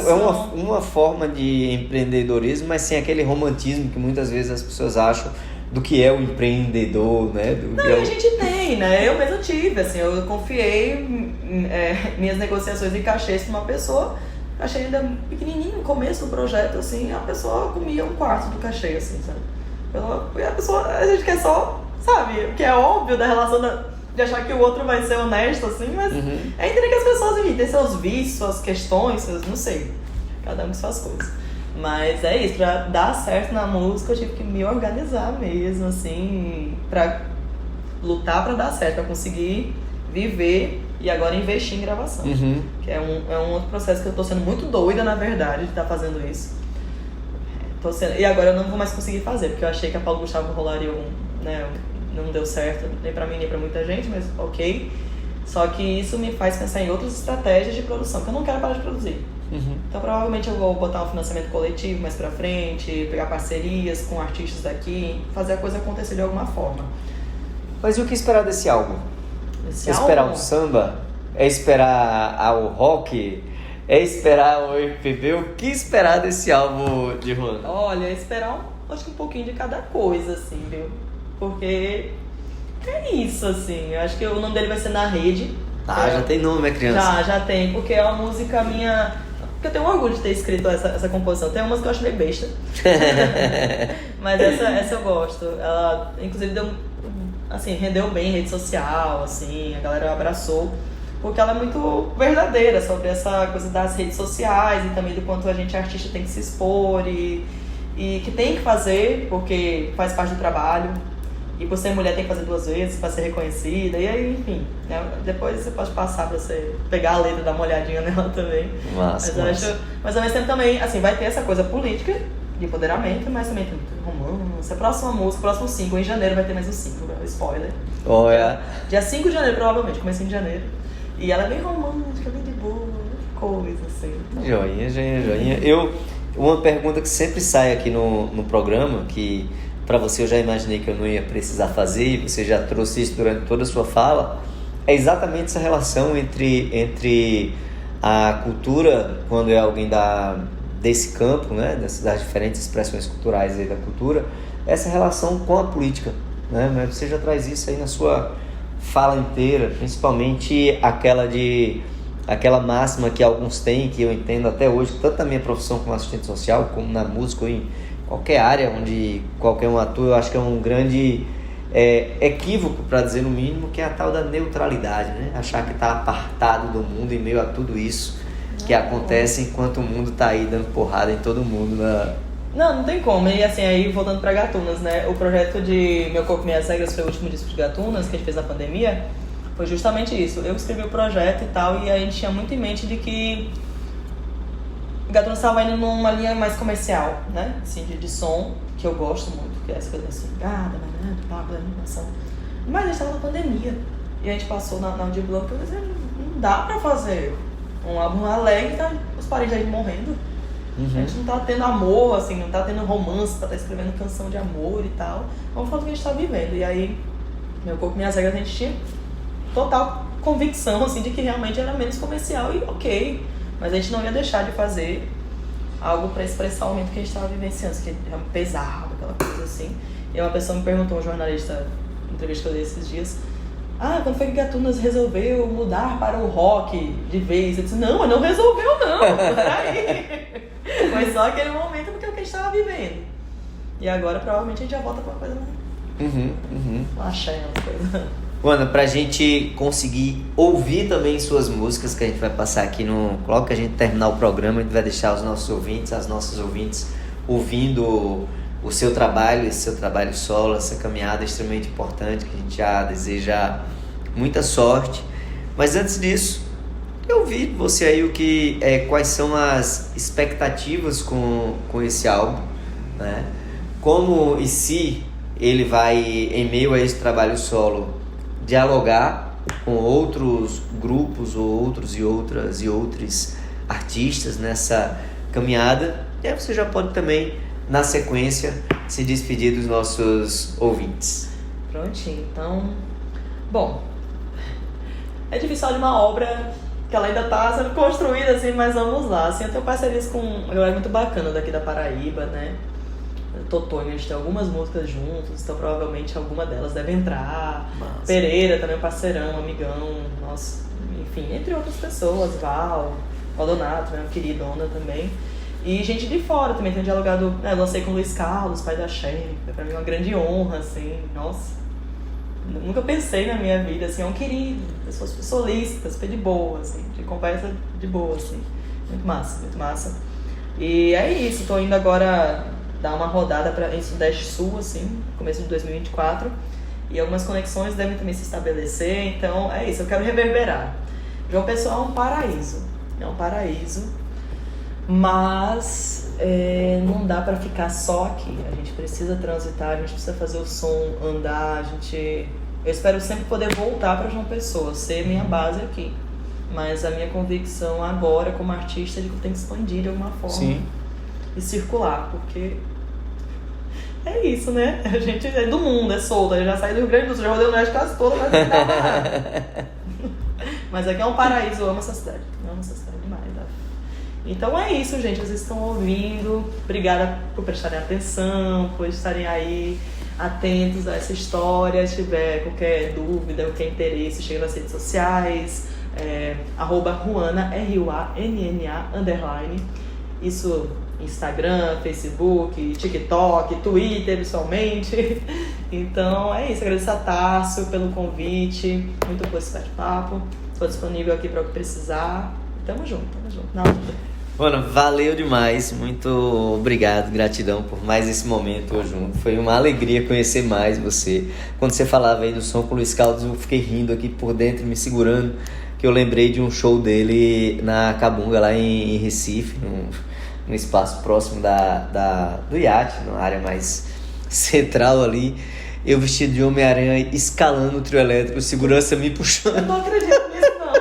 É uma forma de empreendedorismo, mas sem aquele romantismo que muitas vezes as pessoas acham do que é o empreendedor, né? A gente tem, né? Eu mesmo tive, assim, eu confiei minhas negociações em cachês para uma pessoa, cachê ainda pequenininho no começo do projeto, assim, a pessoa comia um quarto do cachê, assim, sabe? A gente quer só, sabe, o que é óbvio da relação de achar que o outro vai ser honesto, assim, mas é entender que as pessoas, enfim, têm seus vícios, suas questões, não sei, cada um com suas coisas. Mas é isso, pra dar certo na música eu tive que me organizar mesmo, assim, pra lutar pra dar certo, pra conseguir viver e agora investir em gravação. Que é um outro processo que eu tô sendo muito doida, na verdade, de estar fazendo isso. E agora eu não vou mais conseguir fazer, porque eu achei que a Paulo Gustavo rolaria não deu certo, nem pra mim, nem pra muita gente, mas ok. Só que isso me faz pensar em outras estratégias de produção, que eu não quero parar de produzir. Então provavelmente eu vou botar um financiamento coletivo mais pra frente, pegar parcerias com artistas daqui, fazer a coisa acontecer de alguma forma. Mas e o que esperar desse álbum? Esperar um samba? É esperar o rock? É esperar o MPB? O que esperar desse álbum de Juana? Olha, esperar acho que um pouquinho de cada coisa, assim, viu? Porque é isso, assim. Eu acho que o nome dele vai ser Na Rede. Já tem nome, é criança? Já tem, porque é uma música minha... Porque eu tenho orgulho de ter escrito essa composição. Tem umas que eu acho meio besta. Mas essa eu gosto. Ela, inclusive, rendeu bem em rede social, assim, a galera abraçou. Porque ela é muito verdadeira sobre essa coisa das redes sociais e também do quanto a gente, artista, tem que se expor e que tem que fazer, porque faz parte do trabalho. E por ser mulher tem que fazer 2 vezes para ser reconhecida. E aí, enfim, né? Depois você pode passar para você pegar a letra, dar uma olhadinha nela também. Mas ao mesmo tempo também, assim, vai ter essa coisa política de empoderamento, mas também tem muito romance. A próxima música, o próximo single, em janeiro vai ter mais um single, spoiler. Olha. Dia 5 de janeiro, provavelmente, comecinho de janeiro. E ela é bem romântica, bem de boa, coisa assim. Joinha. Uma pergunta que sempre sai aqui no programa, que para você eu já imaginei que eu não ia precisar fazer, e você já trouxe isso durante toda a sua fala, é exatamente essa relação entre a cultura, quando é alguém desse campo, né, das diferentes expressões culturais aí da cultura, essa relação com a política, né? Mas você já traz isso aí na sua fala inteira, principalmente aquela máxima que alguns têm, que eu entendo até hoje, tanto na minha profissão como assistente social, como na música ou em qualquer área onde qualquer um atua, eu acho que é um grande equívoco, para dizer no mínimo, que é a tal da neutralidade, né? Achar que está apartado do mundo em meio a tudo isso que acontece enquanto o mundo está aí dando porrada em todo mundo. Não tem como. E assim, aí voltando pra Gatunas, né? O projeto de Meu Corpo, Minhas Regras foi o último disco de Gatunas que a gente fez na pandemia. Foi justamente isso. Eu escrevi o projeto e tal, e a gente tinha muito em mente de que Gatunas estava indo numa linha mais comercial, né? Assim, de som, que eu gosto muito, que é essa coisa assim, animação. Mas a gente estava na pandemia. E a gente passou na Audioblock e eu disse, não dá pra fazer um álbum alegre, tá os parentes aí morrendo. Uhum. A gente não tá tendo amor, assim, não tá tendo romance pra estar escrevendo canção de amor e tal. Vamos falar do que a gente tá vivendo. E aí, Meu Corpo, Minhas Regras, a gente tinha total convicção, assim, de que realmente era menos comercial e ok. Mas a gente não ia deixar de fazer algo pra expressar o momento que a gente tava vivenciando, que era pesado, aquela coisa assim. E uma pessoa me perguntou, um jornalista, entrevista que eu dei esses dias, quando foi que Gatunas resolveu mudar para o rock de vez? Eu disse, não resolveu não, peraí. Foi só aquele momento porque é o que a gente estava vivendo. E agora provavelmente a gente já volta para uma coisa mais... Uma axé, uma coisa. Ana, pra gente conseguir ouvir também suas músicas, que a gente vai passar aqui logo que a gente terminar o programa, a gente vai deixar os nossos ouvintes, as nossas ouvintes, ouvindo o seu trabalho, esse seu trabalho solo, essa caminhada extremamente importante, que a gente já deseja muita sorte. Mas antes disso, eu vi você aí quais são as expectativas com esse álbum, né? Como e se ele vai, em meio a esse trabalho solo, dialogar com outros grupos ou outros e outros artistas nessa caminhada. E aí você já pode também, na sequência, se despedir dos nossos ouvintes. Prontinho, então... Bom, é difícil falar de uma obra que ela ainda está sendo construída, assim, mas vamos lá. Assim, eu tenho parcerias com uma galera muito bacana daqui da Paraíba, né? Totonho, a gente tem algumas músicas juntos, então provavelmente alguma delas deve entrar. Massa. Pereira também, parceirão, amigão, nossa, enfim, entre outras pessoas, Valdonato, né, queridona também. E gente de fora também, tenho dialogado, né, lancei com o Luiz Carlos, pai da Xé, pra mim é uma grande honra, assim, nossa. Nunca pensei na minha vida, assim, é um querido, pessoas solistas, de boa, assim, de conversa de boa, assim. Muito massa. E é isso, tô indo agora dar uma rodada em Sudeste Sul, assim, começo de 2024. E algumas conexões devem também se estabelecer, então é isso, eu quero reverberar. João Pessoa é um paraíso, mas não dá pra ficar só aqui. A gente precisa transitar, a gente precisa fazer o som andar, eu espero sempre poder voltar pra João Pessoa, ser minha base aqui. Mas a minha convicção agora, como artista, é de que eu tenho que expandir de alguma forma. Sim. E circular, porque é isso, né? A gente é do mundo, é solta. Eu já saí do Rio Grande do Sul, já rodei o Nordeste quase todo, mas não dá nada. Mas aqui é um paraíso, eu amo essa cidade. Eu amo essa cidade demais, tá? Então é isso, gente. Vocês estão ouvindo. Obrigada por prestarem atenção, por estarem aí atentos a essa história. Se tiver qualquer dúvida, qualquer interesse, chega nas redes sociais. @Ruanna, RUANNA_. Isso, Instagram, Facebook, TikTok, Twitter, pessoalmente. Então é isso. Agradeço a Tássio pelo convite. Muito bom esse bate-papo. Estou disponível aqui para o que precisar. Tamo junto. Na luta. Mano, valeu demais, muito obrigado, gratidão por mais esse momento junto. Foi uma alegria conhecer mais você. Quando você falava aí do som com o Luiz Caldas, eu fiquei rindo aqui por dentro, me segurando, que eu lembrei de um show dele na Cabunga, lá em Recife, num espaço próximo do iate, numa área mais central ali. Eu vestido de Homem-Aranha, escalando o trio elétrico, o segurança me puxando. Eu não acredito nisso, não.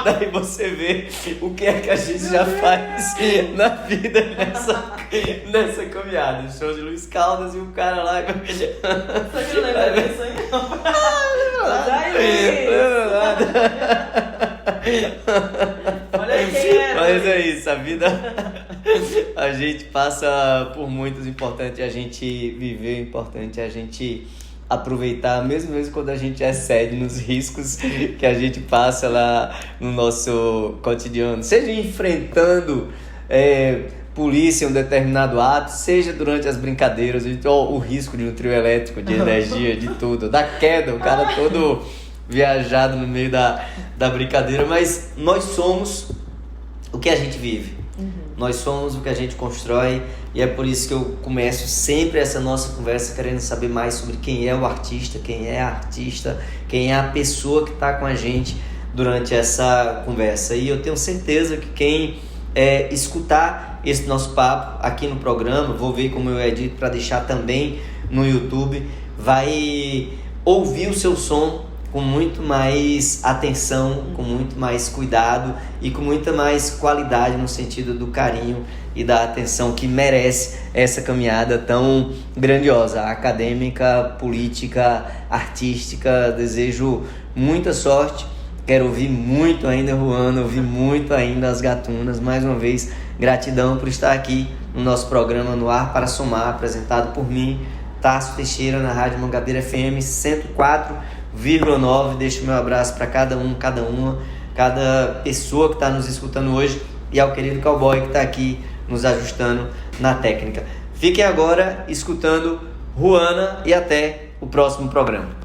Daí você vê o que é que a gente já faz na vida nessa caminhada. Show de Luiz Caldas e o cara lá. Só que não lembra disso aí, não. Olha quem é. Mas é isso, a vida. A gente passa por muitos, importante a gente viver, importante a gente aproveitar, mesmo quando a gente excede nos riscos que a gente passa lá no nosso cotidiano, seja enfrentando polícia em um determinado ato, seja durante as brincadeiras, o risco de um trio elétrico, de energia, de tudo, da queda, o cara todo viajado no meio da brincadeira, mas nós somos o que a gente vive. Nós somos o que a gente constrói, e é por isso que eu começo sempre essa nossa conversa querendo saber mais sobre quem é o artista, quem é a artista, quem é a pessoa que está com a gente durante essa conversa. E eu tenho certeza que quem escutar esse nosso papo aqui no programa, vou ver como eu edito para deixar também no YouTube, vai ouvir o seu som com muito mais atenção, com muito mais cuidado e com muita mais qualidade no sentido do carinho e da atenção que merece essa caminhada tão grandiosa, acadêmica, política, artística. Desejo muita sorte, quero ouvir muito ainda Ruanna, ouvir muito ainda as Gatunas. Mais uma vez, gratidão por estar aqui no nosso programa No Ar para Somar, apresentado por mim, Tássio Teixeira, na Rádio Mangabeira FM 104,9. Deixo meu abraço para cada pessoa que está nos escutando hoje e ao querido Cowboy que está aqui nos ajustando na técnica. Fiquem agora escutando Ruanna e até o próximo programa.